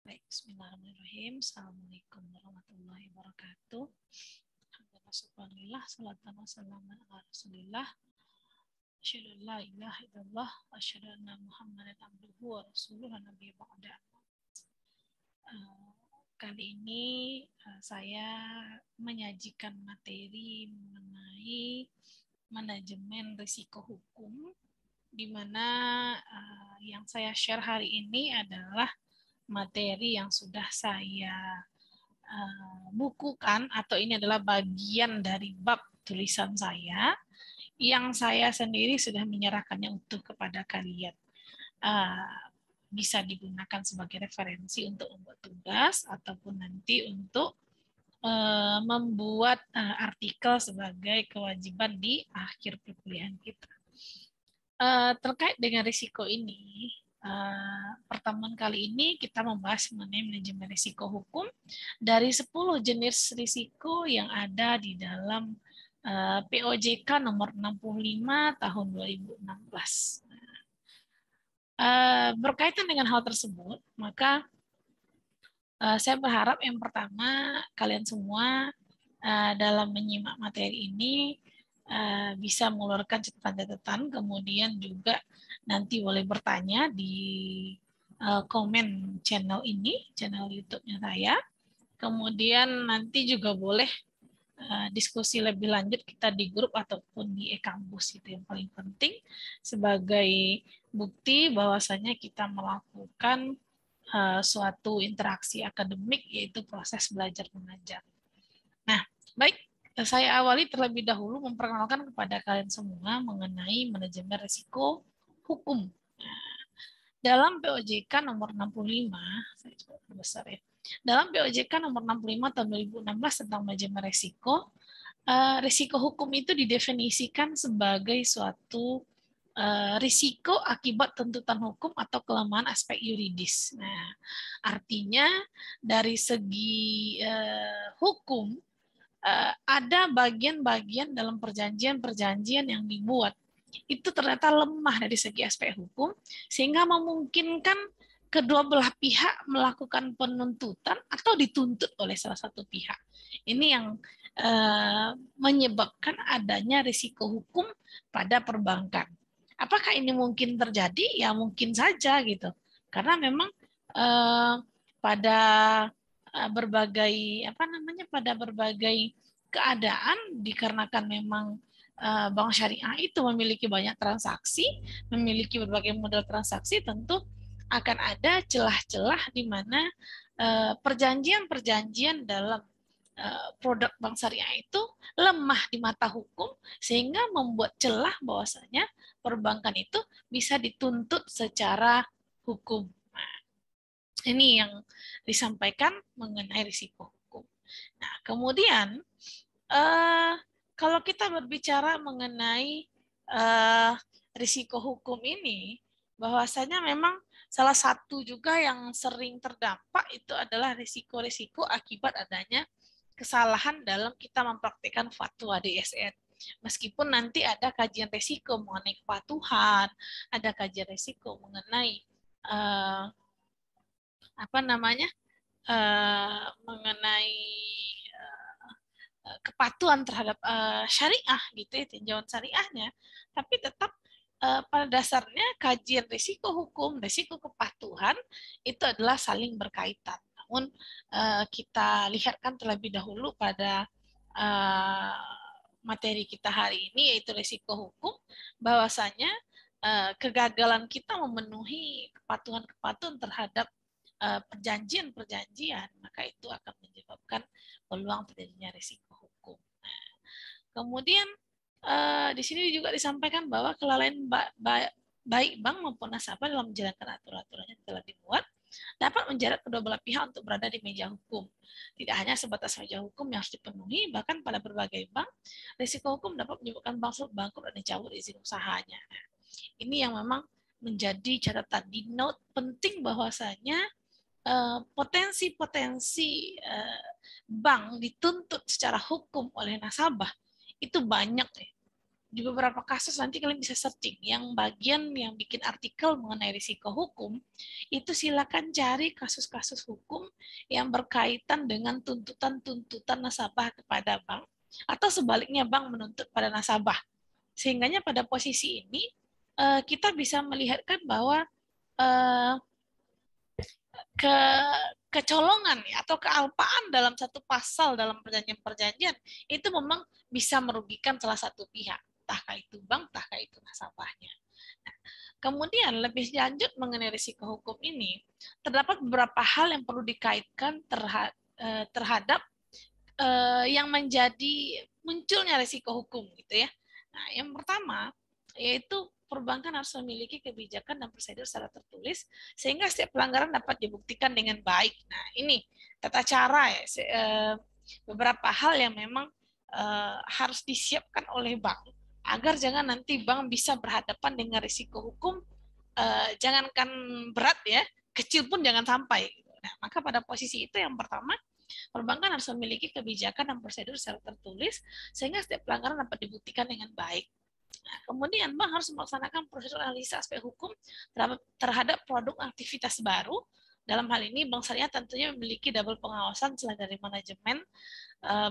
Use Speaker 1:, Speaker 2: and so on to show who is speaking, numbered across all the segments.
Speaker 1: Baik, bismillahirrahmanirrahim. Assalamualaikum warahmatullahi wabarakatuh. Alhamdulillah, subhanallah, salatan wassalamu ala rasulillah. Asyhadu an la ilaha illallah, asyhadu anna Muhammadan abduhu wa rasuluh nabi ba'da. Kali ini saya menyajikan materi mengenai manajemen risiko hukum, di mana yang saya share hari ini adalah materi yang sudah saya bukukan, atau ini adalah bagian dari bab tulisan saya yang saya sendiri sudah menyerahkannya utuh kepada kalian. Bisa digunakan sebagai referensi untuk membuat tugas ataupun nanti untuk membuat artikel sebagai kewajiban di akhir perkuliahan kita. Terkait dengan risiko ini, pertemuan kali ini kita membahas mengenai manajemen risiko hukum dari 10 jenis risiko yang ada di dalam POJK nomor 65 tahun 2016. Berkaitan dengan hal tersebut, maka saya berharap yang pertama kalian semua dalam menyimak materi ini bisa mengeluarkan catatan-catatan, kemudian juga nanti boleh bertanya di komen channel ini, channel YouTube-nya saya. Kemudian nanti juga boleh diskusi lebih lanjut kita di grup ataupun di e-kampus. Itu yang paling penting sebagai bukti bahwasanya kita melakukan suatu interaksi akademik, yaitu proses belajar mengajar. Nah, baik, saya awali terlebih dahulu memperkenalkan kepada kalian semua mengenai manajemen risiko hukum. Dalam POJK nomor 65, saya coba perbesar ya. Dalam POJK nomor 65 tahun 2016 tentang manajemen risiko, risiko hukum itu didefinisikan sebagai suatu risiko akibat tuntutan hukum atau kelemahan aspek yuridis. Nah, artinya dari segi hukum ada bagian-bagian dalam perjanjian-perjanjian yang dibuat itu ternyata lemah dari segi aspek hukum, sehingga memungkinkan kedua belah pihak melakukan penuntutan atau dituntut oleh salah satu pihak. Ini yang menyebabkan adanya risiko hukum pada perbankan. Apakah ini mungkin terjadi? Ya mungkin saja gitu. Karena memang pada berbagai keadaan, dikarenakan memang bank syariah itu memiliki banyak transaksi, memiliki berbagai model transaksi, tentu akan ada celah-celah di mana perjanjian-perjanjian dalam produk bank syariah itu lemah di mata hukum, sehingga membuat celah bahwasanya perbankan itu bisa dituntut secara hukum. Nah, ini yang disampaikan mengenai risiko hukum. Nah, kemudian kalau kita berbicara mengenai risiko hukum ini, bahwasanya memang salah satu juga yang sering terdampak itu adalah risiko-risiko akibat adanya kesalahan dalam kita mempraktikkan fatwa DSN. Meskipun nanti ada kajian risiko mengenai kepatuhan, ada kajian risiko mengenai mengenai kepatuhan terhadap syariah gitu ya, tinjauan syariahnya, tapi tetap pada dasarnya kajian risiko hukum, risiko kepatuhan itu adalah saling berkaitan. Namun kita lihatkan terlebih dahulu pada materi kita hari ini, yaitu risiko hukum, bahwasanya kegagalan kita memenuhi kepatuhan-kepatuhan terhadap perjanjian-perjanjian, maka itu akan menyebabkan peluang terjadinya risiko hukum. Nah, kemudian di sini juga disampaikan bahwa kelalaian baik bank maupun nasabah dalam menjalankan aturan-aturannya telah dibuat dapat menjerat kedua belah pihak untuk berada di meja hukum. Tidak hanya sebatas meja hukum yang harus dipenuhi, bahkan pada berbagai bank, risiko hukum dapat menyebabkan bank bangkrut dan dicabut izin usahanya. Nah, ini yang memang menjadi catatan di note penting, bahwasanya potensi-potensi bank dituntut secara hukum oleh nasabah itu banyak. di beberapa kasus nanti kalian bisa searching yang bagian yang bikin artikel mengenai risiko hukum, itu silakan cari kasus-kasus hukum yang berkaitan dengan tuntutan-tuntutan nasabah kepada bank atau sebaliknya bank menuntut pada nasabah. Sehingganya pada posisi ini kita bisa melihatkan bahwa ke kecolongan ya, atau kealpaan dalam satu pasal dalam perjanjian-perjanjian itu memang bisa merugikan salah satu pihak, entahkah itu bank, entahkah itu nasabahnya. Nah, kemudian lebih lanjut mengenai risiko hukum ini, terdapat beberapa hal yang perlu dikaitkan terhadap yang menjadi munculnya risiko hukum gitu ya. Nah, yang pertama yaitu perbankan harus memiliki kebijakan dan prosedur secara tertulis sehingga setiap pelanggaran dapat dibuktikan dengan baik. Nah, ini tata cara ya, beberapa hal yang memang harus disiapkan oleh bank agar jangan nanti bank bisa berhadapan dengan risiko hukum, jangankan berat ya, kecil pun jangan sampai. Nah, maka pada posisi itu yang pertama, perbankan harus memiliki kebijakan dan prosedur secara tertulis sehingga setiap pelanggaran dapat dibuktikan dengan baik. Nah, kemudian bank harus melaksanakan prosedur analisa aspek hukum terhadap produk aktivitas baru. Dalam hal ini, Bank Syariah tentunya memiliki double pengawasan selain dari manajemen,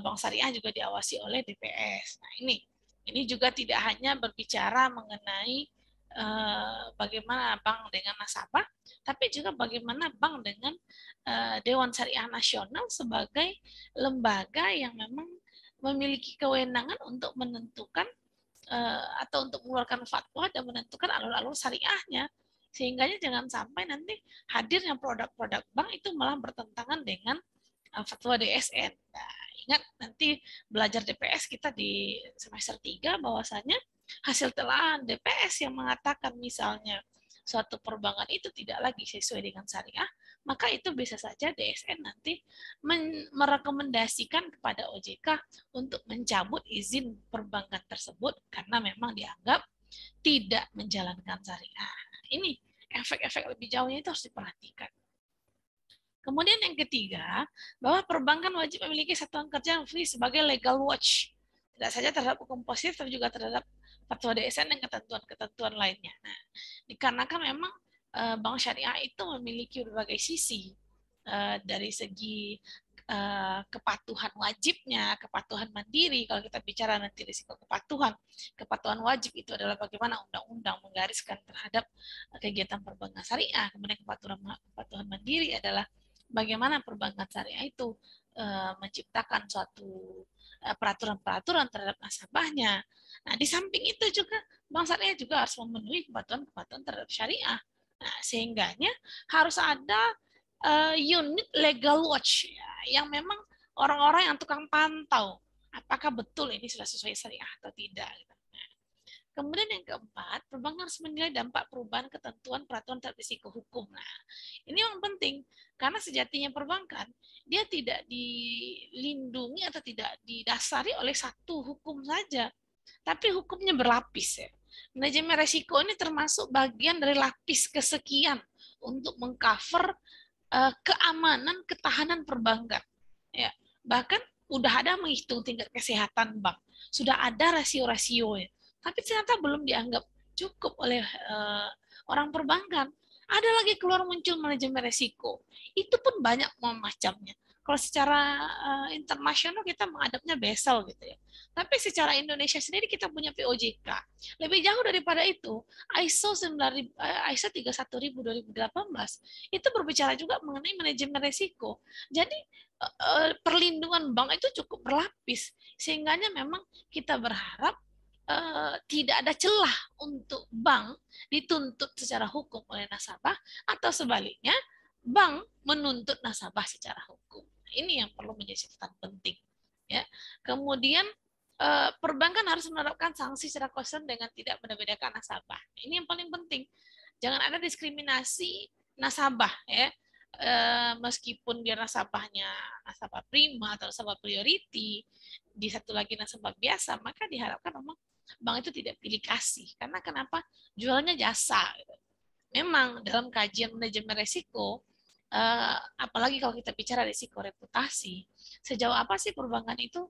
Speaker 1: Bank Syariah juga diawasi oleh DPS. Nah, ini juga tidak hanya berbicara mengenai bagaimana bank dengan nasabah, tapi juga bagaimana bank dengan Dewan Syariah Nasional sebagai lembaga yang memang memiliki kewenangan untuk menentukan atau untuk mengeluarkan fatwa dan menentukan alur-alur syariahnya, sehingga jangan sampai nanti hadirnya produk-produk bank itu malah bertentangan dengan fatwa DSN. Nah, ingat nanti belajar DPS kita di semester 3 bahwasanya hasil telaah DPS yang mengatakan misalnya suatu perbankan itu tidak lagi sesuai dengan syariah, maka itu bisa saja DSN nanti merekomendasikan kepada OJK untuk mencabut izin perbankan tersebut karena memang dianggap tidak menjalankan syariah. Ini efek-efek lebih jauhnya itu harus diperhatikan. Kemudian yang ketiga, bahwa perbankan wajib memiliki satuan kerja yang free sebagai legal watch. Tidak saja terhadap hukum positif, tapi juga terhadap fatwa DSN dan ketentuan-ketentuan lainnya. Nah, dikarenakan memang bank syariah itu memiliki berbagai sisi, dari segi kepatuhan wajibnya, kepatuhan mandiri. Kalau kita bicara nanti risiko kepatuhan wajib itu adalah bagaimana undang-undang menggariskan terhadap kegiatan perbankan syariah. Kemudian kepatuhan mandiri adalah bagaimana perbankan syariah itu menciptakan suatu peraturan-peraturan terhadap nasabahnya. Nah, di samping itu juga bank syariah juga harus memenuhi kepatuhan-kepatuhan terhadap syariah. Nah, sehingganya harus ada unit legal watch ya, yang memang orang-orang yang tukang pantau apakah betul ini sudah sesuai syariah atau tidak. Kemudian yang keempat, perbankan harus menilai dampak perubahan ketentuan peraturan terhadap risiko hukum. Nah, ini yang penting karena sejatinya perbankan dia tidak dilindungi atau tidak didasari oleh satu hukum saja, tapi hukumnya berlapis ya. Manajemen risiko ini termasuk bagian dari lapis kesekian untuk mengcover keamanan ketahanan perbankan. Ya, bahkan udah ada menghitung tingkat kesehatan bank, sudah ada rasio-rasio, tapi ternyata belum dianggap cukup oleh orang perbankan. Ada lagi keluar muncul manajemen risiko, itu pun banyak macamnya. Kalau secara internasional kita menghadapnya Basel gitu ya. Tapi secara Indonesia sendiri kita punya POJK. Lebih jauh daripada itu, ISO 9000, ISO 31000/2018 itu berbicara juga mengenai manajemen risiko. Jadi perlindungan bank itu cukup berlapis, sehingganya memang kita berharap tidak ada celah untuk bank dituntut secara hukum oleh nasabah atau sebaliknya bank menuntut nasabah secara hukum. Ini yang perlu menjadi catatan penting. Ya. Kemudian perbankan harus menerapkan sanksi secara konsen dengan tidak membedakan nasabah. Ini yang paling penting. Jangan ada diskriminasi nasabah ya. Meskipun dia nasabahnya nasabah prima atau nasabah priority, di satu lagi nasabah biasa, maka diharapkan memang bank itu tidak pilih kasih. Karena kenapa? Jualnya jasa. Memang dalam kajian manajemen risiko, apalagi kalau kita bicara risiko reputasi, sejauh apa sih perbankan itu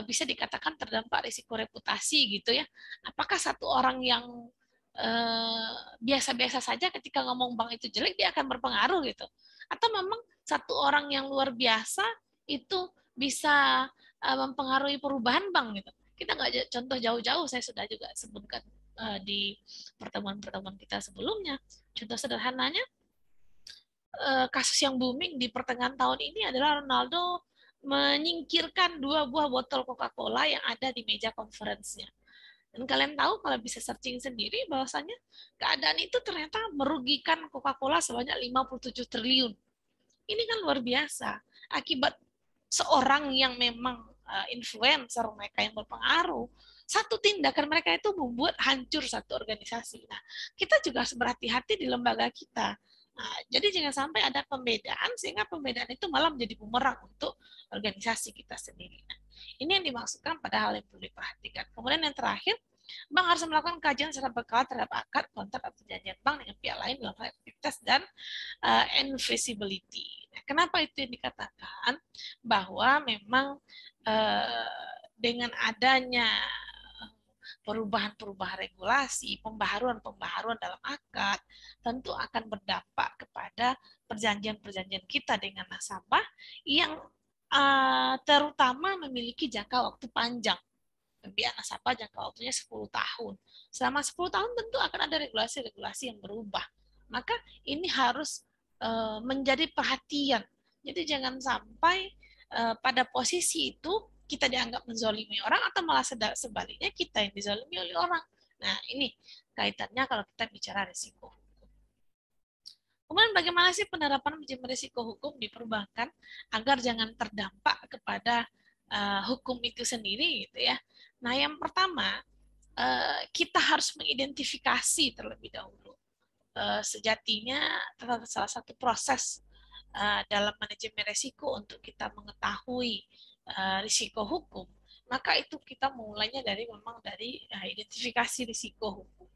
Speaker 1: bisa dikatakan terdampak risiko reputasi gitu ya. Apakah satu orang yang biasa-biasa saja ketika ngomong bank itu jelek dia akan berpengaruh gitu, atau memang satu orang yang luar biasa itu bisa mempengaruhi perubahan bank gitu. Kita nggak contoh jauh-jauh, saya sudah juga sebutkan di pertemuan-pertemuan kita sebelumnya. Contoh sederhananya, kasus yang booming di pertengahan tahun ini adalah Ronaldo menyingkirkan 2 buah botol Coca-Cola yang ada di meja conference-nya. Dan kalian tahu kalau bisa searching sendiri bahwasanya keadaan itu ternyata merugikan Coca-Cola sebanyak 57 triliun. Ini kan luar biasa. Akibat seorang yang memang influencer, mereka yang berpengaruh, satu tindakan mereka itu membuat hancur satu organisasi. Nah, kita juga harus berhati-hati di lembaga kita. Nah, jadi jangan sampai ada pembedaan sehingga pembedaan itu malah menjadi bumerang untuk organisasi kita sendiri. Nah, ini yang dimaksudkan pada hal yang perlu diperhatikan. Kemudian yang terakhir, bank harus melakukan kajian secara berkala terhadap akad, kontrak, atau perjanjian bank dengan pihak lain dalam hal aktivitas dan invisibility. Nah, kenapa itu yang dikatakan bahwa memang dengan adanya perubahan-perubahan regulasi, pembaharuan-pembaharuan dalam akad, tentu akan berdampak kepada perjanjian-perjanjian kita dengan nasabah yang terutama memiliki jangka waktu panjang. Biar nasabah jangka waktunya 10 tahun. Selama 10 tahun tentu akan ada regulasi-regulasi yang berubah. Maka ini harus menjadi perhatian. Jadi jangan sampai pada posisi itu kita dianggap menzolimi orang atau malah sebaliknya kita yang dizolimi oleh orang. Nah, ini kaitannya kalau kita bicara risiko. Kemudian bagaimana sih penerapan manajemen risiko hukum di perbankan agar jangan terdampak kepada hukum itu sendiri gitu ya. Nah, yang pertama kita harus mengidentifikasi terlebih dahulu. Sejatinya salah satu proses dalam manajemen risiko untuk kita mengetahui risiko hukum, maka itu kita mulainya dari identifikasi risiko hukum.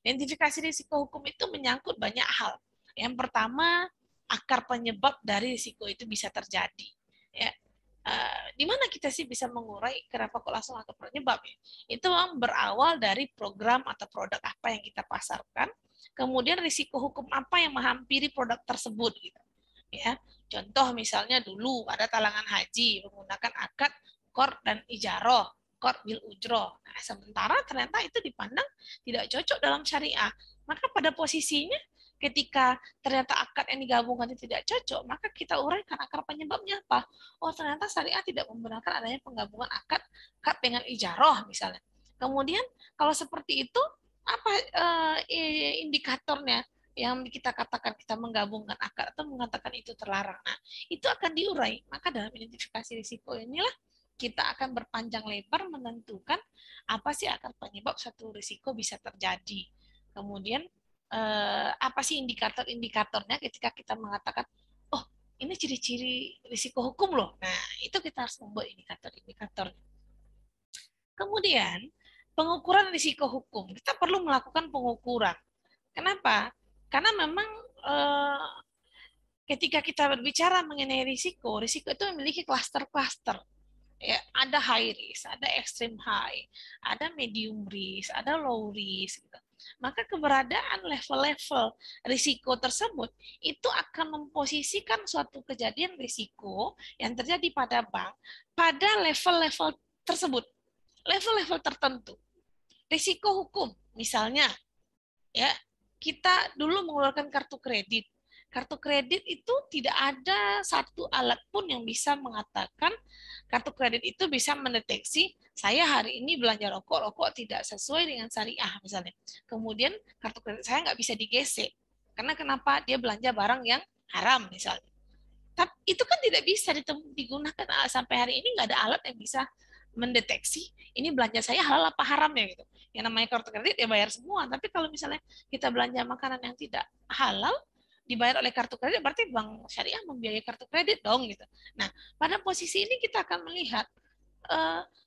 Speaker 1: Identifikasi risiko hukum itu menyangkut banyak hal. Yang pertama, akar penyebab dari risiko itu bisa terjadi. Ya, di mana kita sih bisa mengurai kenapa kok langsung akar penyebab? Itu berawal dari program atau produk apa yang kita pasarkan, kemudian risiko hukum apa yang menghampiri produk tersebut. Gitu. Ya, contoh misalnya dulu ada talangan haji menggunakan akad qard dan ijaroh, qard bil ujroh. Nah, sementara ternyata itu dipandang tidak cocok dalam syariah. Maka pada posisinya ketika ternyata akad yang digabungkan itu tidak cocok, maka kita uraikan akar penyebabnya apa. Oh, ternyata syariah tidak membenarkan adanya penggabungan akad dengan ijaroh misalnya. Kemudian kalau seperti itu, apa indikatornya yang kita katakan kita menggabungkan akad atau mengatakan itu terlarang. Nah, itu akan diurai. Maka dalam identifikasi risiko inilah kita akan berpanjang lebar menentukan apa sih akar penyebab satu risiko bisa terjadi. Kemudian apa sih indikator-indikatornya ketika kita mengatakan, oh ini ciri-ciri risiko hukum loh. Nah, itu kita harus membuat indikator-indikator. Kemudian, pengukuran risiko hukum. Kita perlu melakukan pengukuran. Kenapa? Karena memang ketika kita berbicara mengenai risiko, risiko itu memiliki klaster-klaster. Ya, ada high risk, ada extreme high, ada medium risk, ada low risk. Gitu. Maka keberadaan level-level risiko tersebut itu akan memposisikan suatu kejadian risiko yang terjadi pada bank pada level-level tersebut, level-level tertentu. Risiko hukum, misalnya, ya kita dulu mengeluarkan kartu kredit. Kartu kredit itu tidak ada satu alat pun yang bisa mengatakan kartu kredit itu bisa mendeteksi saya hari ini belanja rokok tidak sesuai dengan syariah misalnya. Kemudian kartu kredit saya nggak bisa digesek. Karena kenapa? Dia belanja barang yang haram misalnya. Tapi itu kan tidak bisa digunakan sampai hari ini, nggak ada alat yang bisa mendeteksi ini belanja saya halal apa haram ya gitu. Yang namanya kartu kredit ya bayar semua. Tapi kalau misalnya kita belanja makanan yang tidak halal dibayar oleh kartu kredit, berarti bank syariah membiayai kartu kredit dong gitu. Nah, pada posisi ini kita akan melihat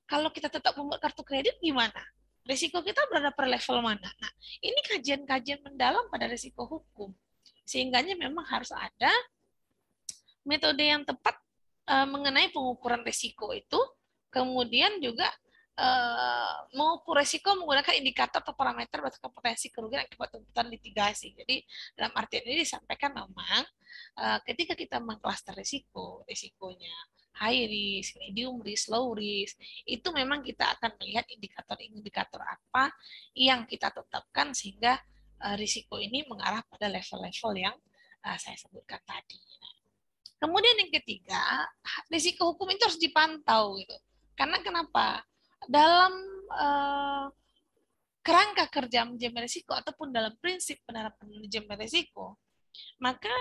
Speaker 1: kalau kita tetap membuat kartu kredit gimana? Risiko kita berada pada level mana? Nah, ini kajian-kajian mendalam pada risiko hukum. Sehingganya memang harus ada metode yang tepat mengenai pengukuran risiko itu Kemudian juga mengukur resiko menggunakan indikator atau parameter berdasarkan potensi kerugian akibat tuntutan litigasi. Jadi dalam artian ini disampaikan memang ketika kita mengklaster risikonya high risk, medium risk, low risk, itu memang kita akan melihat indikator-indikator apa yang kita tetapkan sehingga risiko ini mengarah pada level-level yang saya sebutkan tadi. Kemudian yang ketiga, risiko hukum itu harus dipantau gitu. Karena kenapa? Dalam kerangka kerja manajemen risiko ataupun dalam prinsip penerapan manajemen risiko, maka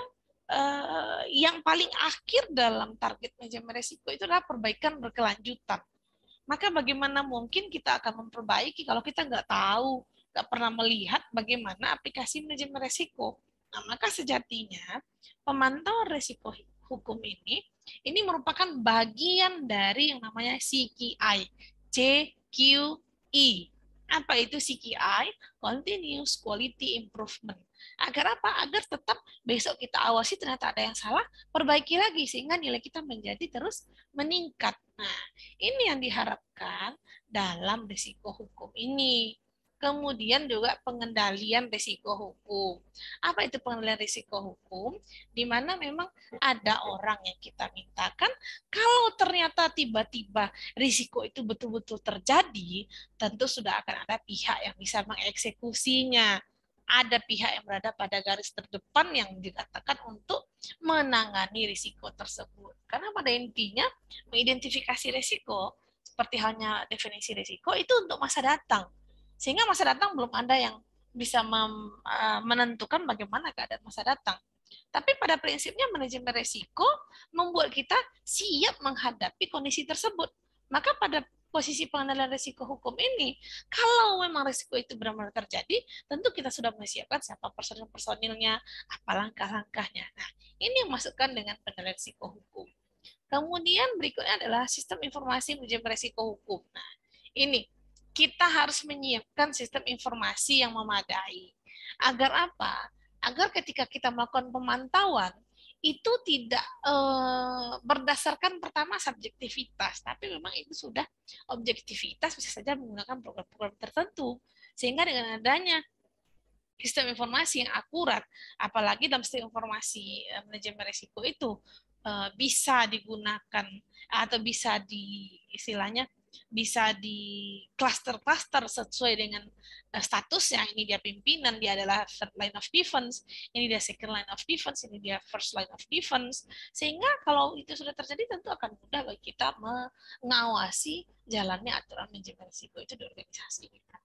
Speaker 1: yang paling akhir dalam target manajemen risiko itu adalah perbaikan berkelanjutan. Maka bagaimana mungkin kita akan memperbaiki kalau kita nggak tahu, nggak pernah melihat bagaimana aplikasi manajemen risiko. Nah, maka sejatinya pemantauan risiko hukum ini merupakan bagian dari yang namanya CQI, CQI. Apa itu CQI? Continuous Quality Improvement. Agar apa? Agar tetap besok kita awasi ternyata ada yang salah, perbaiki lagi sehingga nilai kita menjadi terus meningkat. Nah, ini yang diharapkan dalam risiko hukum ini. Kemudian juga pengendalian risiko hukum. Apa itu pengendalian risiko hukum? Di mana memang ada orang yang kita mintakan, kalau ternyata tiba-tiba risiko itu betul-betul terjadi, tentu sudah akan ada pihak yang bisa mengeksekusinya. Ada pihak yang berada pada garis terdepan yang dikatakan untuk menangani risiko tersebut. Karena pada intinya, mengidentifikasi risiko, seperti halnya definisi risiko, itu untuk masa datang. Sehingga masa datang belum ada yang bisa menentukan bagaimana keadaan masa datang. Tapi pada prinsipnya manajemen risiko membuat kita siap menghadapi kondisi tersebut. Maka pada posisi pengendalian risiko hukum ini, kalau memang risiko itu benar-benar terjadi, tentu kita sudah menyiapkan siapa personil-personilnya, apa langkah-langkahnya. Nah, ini yang masukkan dengan pengendalian risiko hukum. Kemudian berikutnya adalah sistem informasi manajemen risiko hukum. Nah, ini kita harus menyiapkan sistem informasi yang memadai. Agar apa? Agar ketika kita melakukan pemantauan, itu tidak berdasarkan pertama subjektivitas, tapi memang itu sudah objektivitas, bisa saja menggunakan program-program tertentu. Sehingga dengan adanya sistem informasi yang akurat, apalagi dalam sistem informasi manajemen risiko itu bisa digunakan atau bisa istilahnya bisa di cluster-cluster sesuai dengan statusnya. Ini dia pimpinan, dia adalah third line of defense, ini dia second line of defense, ini dia first line of defense. Sehingga kalau itu sudah terjadi tentu akan mudah bagi kita mengawasi jalannya aturan manajemen risiko itu di organisasi kita.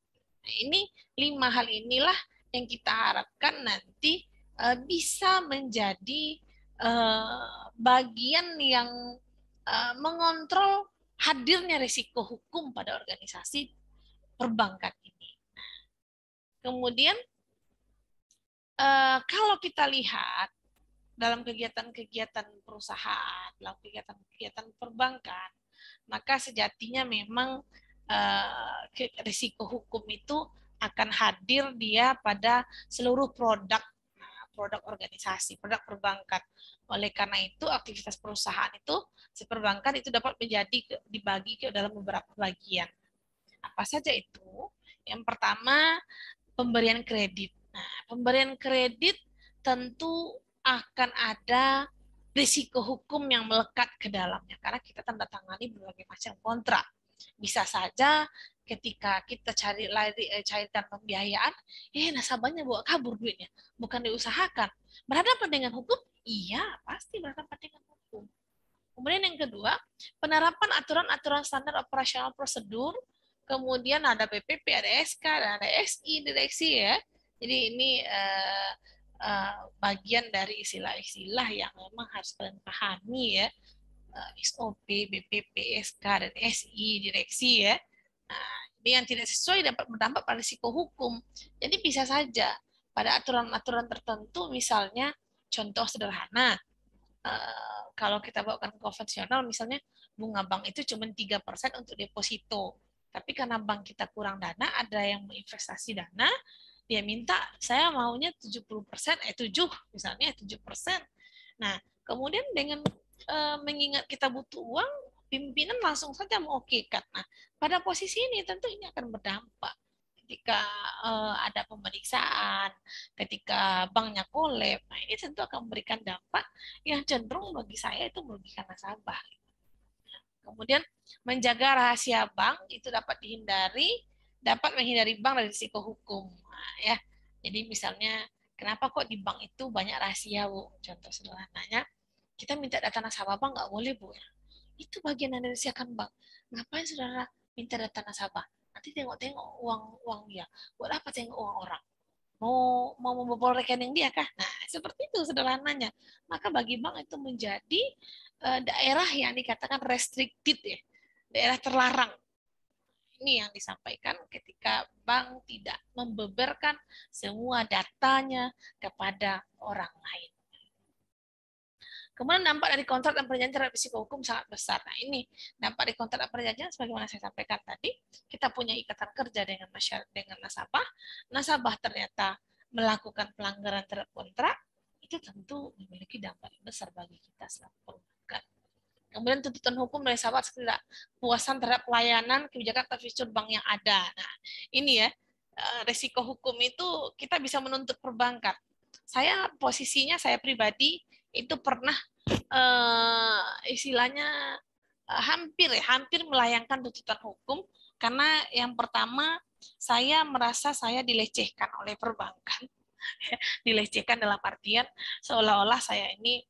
Speaker 1: Nah, ini 5 hal inilah yang kita harapkan nanti bisa menjadi bagian yang mengontrol hadirnya risiko hukum pada organisasi perbankan ini. Kemudian kalau kita lihat dalam kegiatan-kegiatan perusahaan, dalam kegiatan-kegiatan perbankan, maka sejatinya memang risiko hukum itu akan hadir dia pada seluruh produk organisasi, produk perbankan. Oleh karena itu, aktivitas perusahaan itu, si perbankan itu dapat dibagi ke dalam beberapa bagian. Apa saja itu? Yang pertama, pemberian kredit. Nah, pemberian kredit tentu akan ada risiko hukum yang melekat ke dalamnya, karena kita tanda tangani berbagai macam kontrak. Bisa saja ketika kita cairkan pembiayaan, nasabahnya bawa kabur duitnya, bukan diusahakan. Berhadapan dengan hukum? Iya, pasti berhadapan dengan hukum. Kemudian yang kedua, penerapan aturan-aturan standar operasional prosedur, kemudian ada PPP, ada SK, dan ada SI, direksi ya. Jadi ini bagian dari istilah-istilah yang memang harus kalian pahami ya. SOP, BPP, SK, dan SI, direksi ya. Nah, ini yang tidak sesuai dapat berdampak pada risiko hukum. Jadi bisa saja pada aturan-aturan tertentu, misalnya contoh sederhana, kalau kita bawakan konvensional, misalnya bunga bank itu cuma 3% untuk deposito. Tapi karena bank kita kurang dana, ada yang menginvestasi dana, dia minta, saya maunya 70%, 7 misalnya 7%. Nah, kemudian dengan mengingat kita butuh uang, pimpinan langsung saja mengokekan. Nah, pada posisi ini tentu ini akan berdampak ketika ada pemeriksaan, ketika banknya kolab. Nah, ini tentu akan memberikan dampak yang cenderung bagi saya itu merugikan nasabah. Kemudian menjaga rahasia bank itu dapat menghindari bank dari risiko hukum. Nah, ya. Jadi misalnya kenapa kok di bank itu banyak rahasia, Bu? Contoh sederhananya, kita minta data nasabah bank nggak boleh, Bu. Itu bagian dari rahasiakan bank. Ngapain saudara minta data nasabah? Nanti tengok-tengok uang dia. Buat apa tengok uang orang? Mau membobol rekening dia kah? Nah, seperti itu sederhananya. Maka bagi bank itu menjadi daerah yang dikatakan restricted ya, daerah terlarang. Ini yang disampaikan ketika bank tidak membeberkan semua datanya kepada orang lain. Kemudian dampak dari kontrak dan perjanjian terhadap risiko hukum sangat besar. Nah, ini dampak dari kontrak dan perjanjian sebagaimana saya sampaikan tadi, kita punya ikatan kerja dengan dengan nasabah. Nasabah ternyata melakukan pelanggaran terhadap kontrak, itu tentu memiliki dampak yang besar bagi kita selaku perbankan. Kemudian tuntutan hukum dari nasabah ketidakpuasan terhadap pelayanan kebijakan atau fitur bank yang ada. Nah, ini ya, risiko hukum itu kita bisa menuntut perbankan. Posisinya saya pribadi itu pernah istilahnya hampir melayangkan tuntutan hukum karena yang pertama saya merasa saya dilecehkan oleh perbankan. Dilecehkan dalam artian seolah-olah saya ini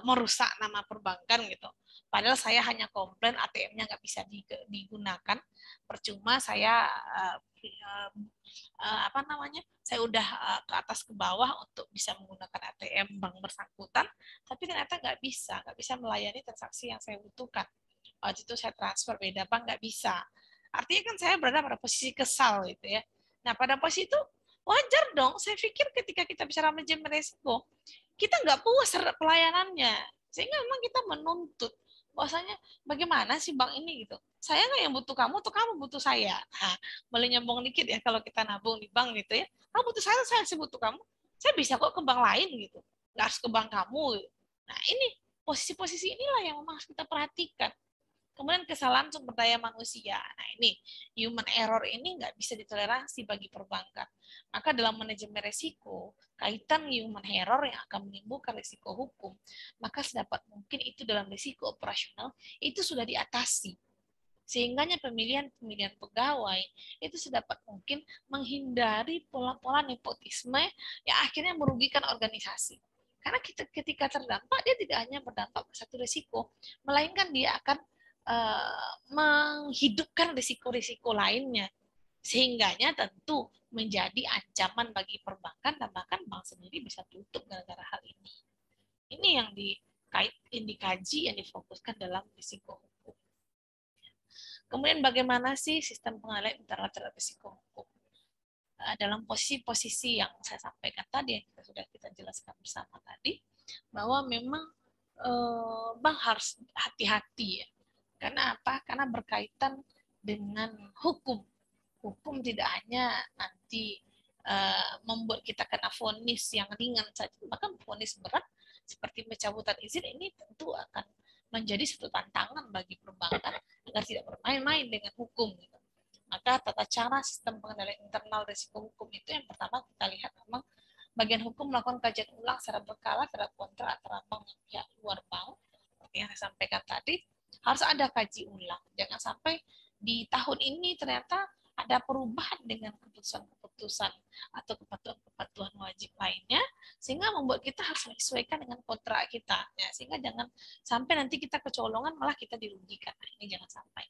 Speaker 1: merusak nama perbankan gitu. Padahal saya hanya komplain ATM-nya nggak bisa digunakan. Percuma saya apa namanya? Saya udah ke atas ke bawah untuk bisa menggunakan ATM bank bersangkutan, tapi ternyata nggak bisa melayani transaksi yang saya butuhkan. Waktu itu saya transfer beda bank nggak bisa. Artinya kan saya berada pada posisi kesal gitu ya. Nah pada posisi itu wajar dong. Saya pikir ketika kita bicara manajemen resiko, kita nggak puas terhadap pelayanannya, sehingga memang kita menuntut bahwasanya bagaimana sih bank ini gitu. Saya nggak yang butuh kamu, atau kamu butuh saya. Nah, boleh nyambung dikit ya kalau kita nabung di bank gitu ya. Kamu butuh saya sih butuh kamu. Saya bisa kok ke bank lain gitu. Nggak harus ke bank kamu. Nah, ini posisi-posisi inilah yang memang harus kita perhatikan. Kemudian kesalahan sumber daya manusia. Nah ini human error ini nggak bisa ditoleransi bagi perbankan. Maka dalam manajemen risiko, kaitan human error yang akan menimbulkan risiko hukum, maka sedapat mungkin itu dalam risiko operasional itu sudah diatasi. Sehingganya pemilihan pegawai itu sedapat mungkin menghindari pola-pola nepotisme yang akhirnya merugikan organisasi. Karena ketika terdampak, dia tidak hanya berdampak pada satu risiko, melainkan dia akan menghidupkan risiko-risiko lainnya, sehingganya tentu menjadi ancaman bagi perbankan dan bahkan bank sendiri bisa tutup gara-gara hal ini. Ini yang dikaji, yang difokuskan dalam risiko hukum. Kemudian bagaimana sih sistem pengendalian internal terhadap risiko hukum? Dalam posisi-posisi yang saya sampaikan tadi, yang sudah kita jelaskan bersama tadi, bahwa memang bank harus hati-hati ya. Karena apa? Karena berkaitan dengan hukum. Hukum tidak hanya nanti membuat kita kena vonis yang ringan saja, bahkan vonis berat seperti pencabutan izin ini tentu akan menjadi satu tantangan bagi perbankan agar tidak bermain-main dengan hukum. Gitu. Maka tata cara sistem pengendalian internal risiko hukum itu yang pertama kita lihat memang bagian hukum melakukan kajian ulang secara berkala terhadap kontrak antara bank dan pihak luar bank. Seperti yang saya sampaikan tadi, harus ada kaji ulang. Jangan sampai di tahun ini ternyata ada perubahan dengan keputusan-keputusan atau kepatuhan wajib lainnya, sehingga membuat kita harus menyesuaikan dengan kontrak kita. Ya, sehingga jangan sampai nanti kita kecolongan malah kita dirugikan. Nah, ini jangan sampai.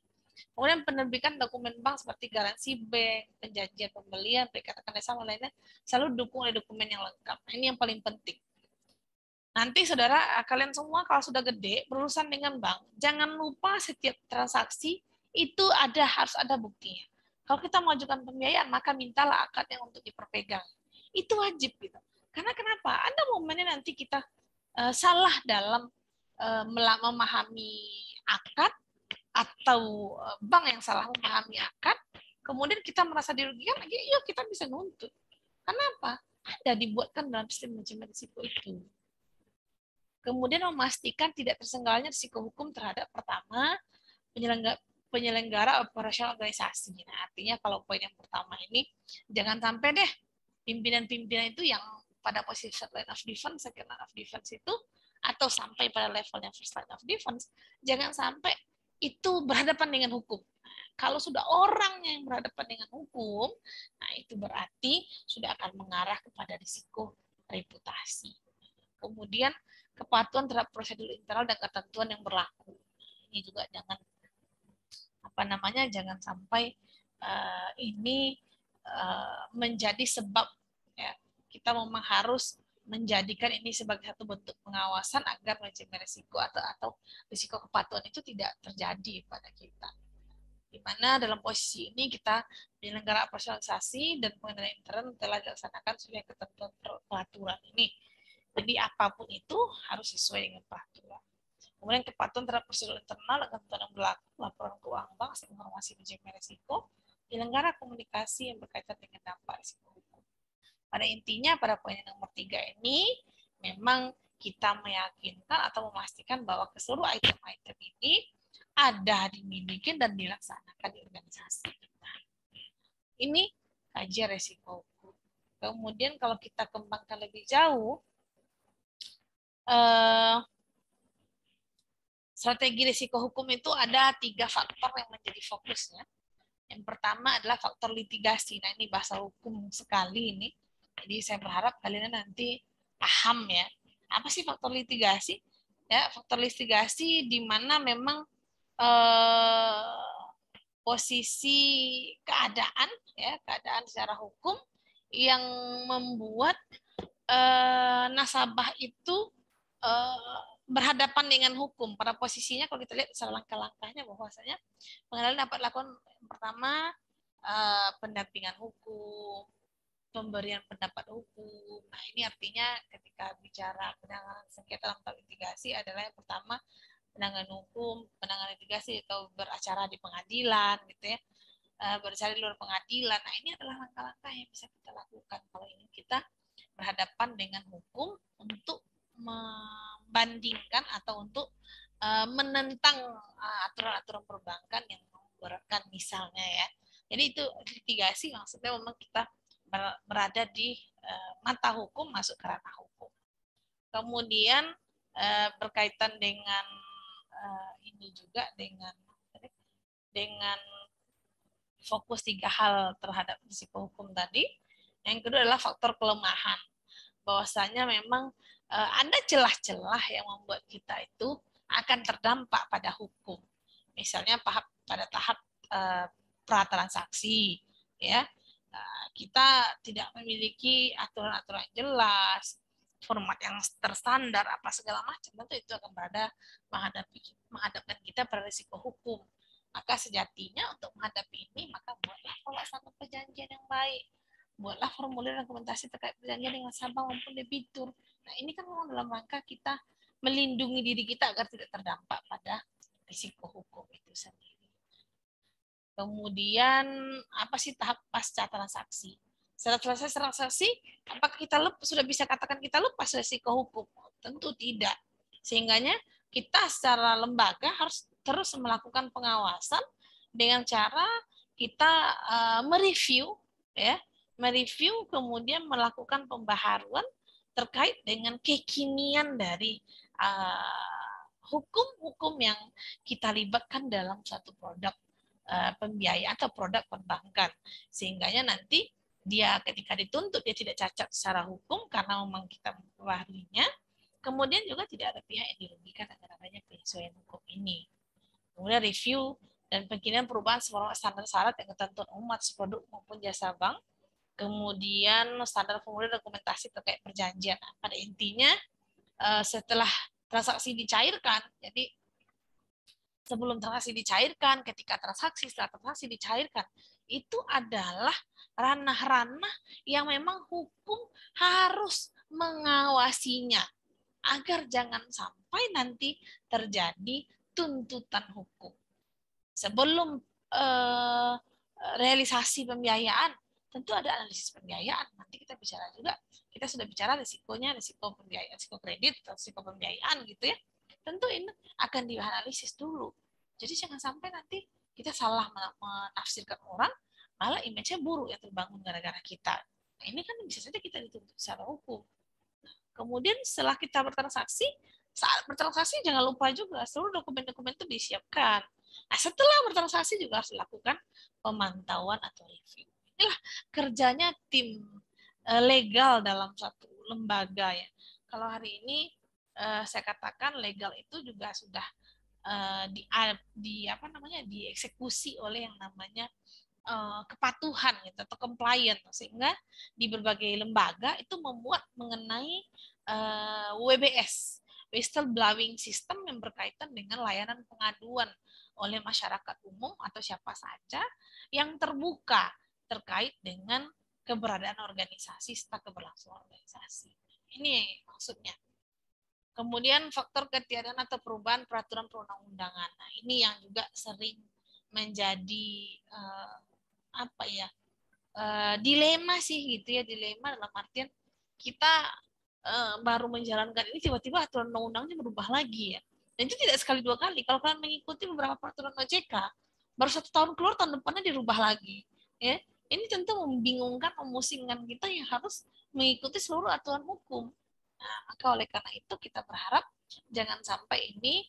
Speaker 1: Kemudian penerbitan dokumen bank seperti garansi bank, perjanjian pembelian, perikatan kerjasama lainnya selalu didukung oleh dokumen yang lengkap. Nah, ini yang paling penting. Nanti saudara, kalian semua kalau sudah gede berurusan dengan bank, jangan lupa setiap transaksi itu harus ada buktinya. Kalau kita mengajukan pembiayaan, maka mintalah akadnya untuk diperpegang. Itu wajib gitu. Karena kenapa? Ada momennya nanti kita salah dalam memahami akad atau bank yang salah memahami akad, kemudian kita merasa dirugikan, yuk kita bisa nuntut. Kenapa? Ada dibuatkan dalam sistem manajemen risiko itu. Kemudian memastikan tidak tersenggalanya risiko hukum terhadap pertama penyelenggara operasional organisasi. Nah, artinya kalau poin yang pertama ini jangan sampai deh pimpinan-pimpinan itu yang pada posisi first line of defense, second line of defense itu atau sampai pada levelnya first line of defense, jangan sampai itu berhadapan dengan hukum. Kalau sudah orangnya yang berhadapan dengan hukum, nah itu berarti sudah akan mengarah kepada risiko reputasi. Kemudian kepatuhan terhadap prosedur internal dan ketentuan yang berlaku. Ini juga jangan sampai ini menjadi sebab ya, kita memang harus menjadikan ini sebagai satu bentuk pengawasan agar manajemen risiko atau risiko kepatuhan itu tidak terjadi pada kita. Di mana dalam posisi ini kita penyelenggara operasionalisasi dan pengendalian intern telah dilaksanakan sesuai ketentuan peraturan ini. Jadi apapun itu harus sesuai dengan peraturan. Kemudian kepatuhan terhadap prosedur internal dan ketentuan yang berlaku, laporan keuangan bank, informasi manajemen risiko, penyelenggara komunikasi yang berkaitan dengan dampak risiko hukum. Pada intinya pada poin nomor 3 ini memang kita meyakinkan atau memastikan bahwa keseluruh item-item ini ada dimiliki dan dilaksanakan di organisasi kita. Ini kajian risiko hukum. Kemudian kalau kita kembangkan lebih jauh, strategi risiko hukum itu ada 3 faktor yang menjadi fokusnya. Yang pertama adalah faktor litigasi. Nah, ini bahasa hukum sekali ini. Jadi saya berharap kalian nanti paham ya. Apa sih faktor litigasi? Ya, faktor litigasi di mana memang posisi keadaan secara hukum yang membuat nasabah itu berhadapan dengan hukum. Pada posisinya kalau kita lihat secara langkah-langkahnya bahwasanya pengadilan dapat lakukan yang pertama pendampingan hukum, pemberian pendapat hukum. Nah, ini artinya ketika bicara penanganan sengketa dalam litigasi adalah yang pertama penanganan hukum, penanganan litigasi atau beracara di pengadilan gitu ya. Beracara di luar pengadilan. Nah, ini adalah langkah-langkah yang bisa kita lakukan kalau ingin kita berhadapan dengan hukum untuk membandingkan atau untuk menentang aturan-aturan perbankan yang memberatkan misalnya ya. Jadi itu litigasi maksudnya memang kita berada di mata hukum, masuk ke ranah hukum. Kemudian berkaitan dengan ini juga dengan fokus 3 hal terhadap risiko hukum tadi. Yang kedua adalah faktor kelemahan. Bahwasanya memang ada celah-celah yang membuat kita itu akan terdampak pada hukum. Misalnya pada tahap pratransaksi, ya kita tidak memiliki aturan-aturan yang jelas, format yang terstandar, apa segala macam, tentu itu akan menghadapkan kita pada risiko hukum. Maka sejatinya untuk menghadapi ini, maka buatlah pelaksanaan perjanjian yang baik. Buatlah formulir dokumentasi terkait perjanjian dengan nasabah maupun debitur. Nah, ini kan memang dalam rangka kita melindungi diri kita agar tidak terdampak pada risiko hukum itu sendiri. Kemudian, apa sih tahap pasca transaksi? Setelah selesai transaksi, apakah kita sudah bisa katakan kita lepas risiko hukum? Tentu tidak. Sehingganya kita secara lembaga harus terus melakukan pengawasan dengan cara kita mereview, ya, mereview kemudian melakukan pembaharuan terkait dengan kekinian dari hukum-hukum yang kita libatkan dalam suatu produk pembiayaan atau produk perbankan, sehingganya nanti dia ketika dituntut dia tidak cacat secara hukum karena memang kita mempengaruhinya. Kemudian juga tidak ada pihak yang dirugikan dengan adanya penyesuaian hukum ini. Kemudian review dan pengkinian perubahan standar syarat dan ketentuan umum atas produk maupun jasa bank. Kemudian standar formulir dokumentasi terkait perjanjian. Nah, pada intinya setelah transaksi dicairkan, jadi sebelum transaksi dicairkan, ketika transaksi, setelah transaksi dicairkan, itu adalah ranah-ranah yang memang hukum harus mengawasinya agar jangan sampai nanti terjadi tuntutan hukum. Sebelum realisasi pembiayaan, tentu ada analisis pembiayaan. Nanti kita bicara juga, kita sudah bicara risikonya, risiko pembiayaan, risiko kredit, risiko pembiayaan gitu ya. Tentu ini akan dianalisis dulu. Jadi jangan sampai nanti kita salah menafsirkan orang, malah image-nya buruk yang terbangun gara-gara kita. Nah, ini kan bisa saja kita dituntut secara hukum. Kemudian setelah kita bertransaksi, saat bertransaksi jangan lupa juga seluruh dokumen-dokumen itu disiapkan. Nah, setelah bertransaksi juga harus dilakukan pemantauan atau review. Inilah kerjanya tim legal dalam satu lembaga ya. Kalau hari ini saya katakan legal itu juga sudah dieksekusi oleh yang namanya kepatuhan gitu, atau compliant, sehingga di berbagai lembaga itu memuat mengenai WBS, whistleblowing system, yang berkaitan dengan layanan pengaduan oleh masyarakat umum atau siapa saja yang terbuka terkait dengan keberadaan organisasi serta keberlangsungan organisasi. Ini maksudnya. Kemudian faktor ketiadaan atau perubahan peraturan perundang-undangan. Nah, ini yang juga sering menjadi dilema sih gitu ya, dilema dalam artian kita baru menjalankan ini tiba-tiba aturan undang-undangnya berubah lagi ya, dan itu tidak sekali dua kali. Kalau kalian mengikuti beberapa peraturan OJK, baru 1 tahun keluar, tahun depannya dirubah lagi ya. Ini tentu membingungkan, memusingkan kita yang harus mengikuti seluruh aturan hukum. Nah, maka oleh karena itu kita berharap jangan sampai ini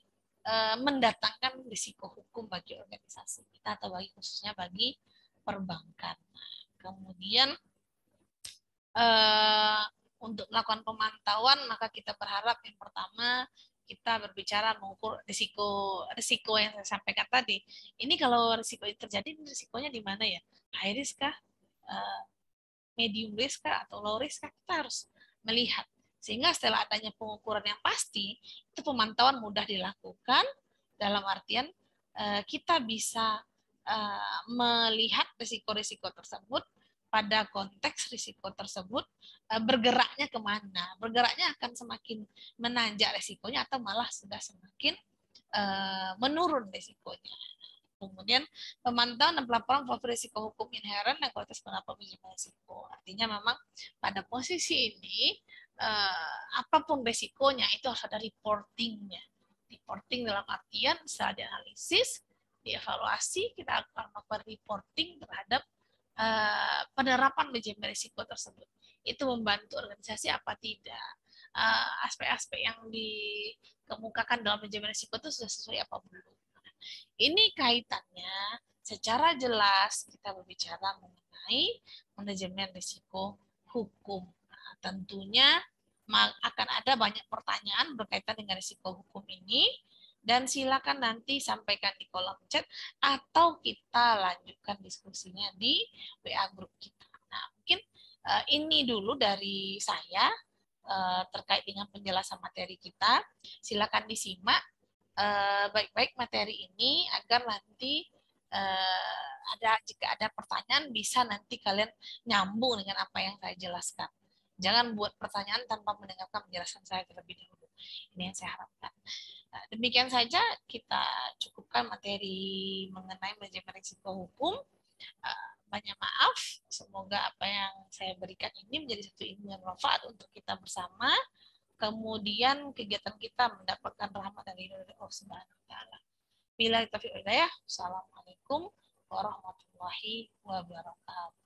Speaker 1: mendatangkan risiko hukum bagi organisasi kita atau bagi khususnya bagi perbankan. Kemudian untuk melakukan pemantauan, maka kita berharap yang pertama kita berbicara mengukur risiko yang saya sampaikan tadi. Ini kalau risiko itu terjadi, risikonya di mana ya? High risk kah? Medium risk kah? Atau low risk kah? Kita harus melihat. Sehingga setelah adanya pengukuran yang pasti, itu pemantauan mudah dilakukan, dalam artian kita bisa melihat risiko-risiko tersebut, pada konteks risiko tersebut bergeraknya kemana. Bergeraknya akan semakin menanjak risikonya atau malah sudah semakin menurun risikonya. Kemudian pemantauan dan pelaporan profil risiko hukum inheren dan kualitas penerapan manajemen risiko. Artinya memang pada posisi ini apapun risikonya itu harus ada reportingnya. Reporting dalam artian setelah dianalisis, dievaluasi, kita akan melakukan reporting terhadap penerapan manajemen risiko tersebut. Itu membantu organisasi apa tidak. Aspek-aspek yang dikemukakan dalam manajemen risiko itu sudah sesuai apa belum. Ini kaitannya secara jelas kita berbicara mengenai manajemen risiko hukum. Nah, tentunya akan ada banyak pertanyaan berkaitan dengan risiko hukum ini, dan silakan nanti sampaikan di kolom chat atau kita lanjutkan diskusinya di WA grup kita. Nah, mungkin ini dulu dari saya terkait dengan penjelasan materi kita. Silakan disimak baik-baik materi ini agar nanti jika ada pertanyaan bisa nanti kalian nyambung dengan apa yang saya jelaskan. Jangan buat pertanyaan tanpa mendengarkan penjelasan saya terlebih dahulu. Ini yang saya harapkan. Demikian saja kita cukupkan materi mengenai manajemen risiko hukum. Banyak maaf, semoga apa yang saya berikan ini menjadi satu ilmu yang bermanfaat untuk kita bersama. Kemudian kegiatan kita mendapatkan rahmat dari Allah Subhanahu wa taala. Billahi taufiq wal hidayah. Assalamualaikum warahmatullahi wabarakatuh.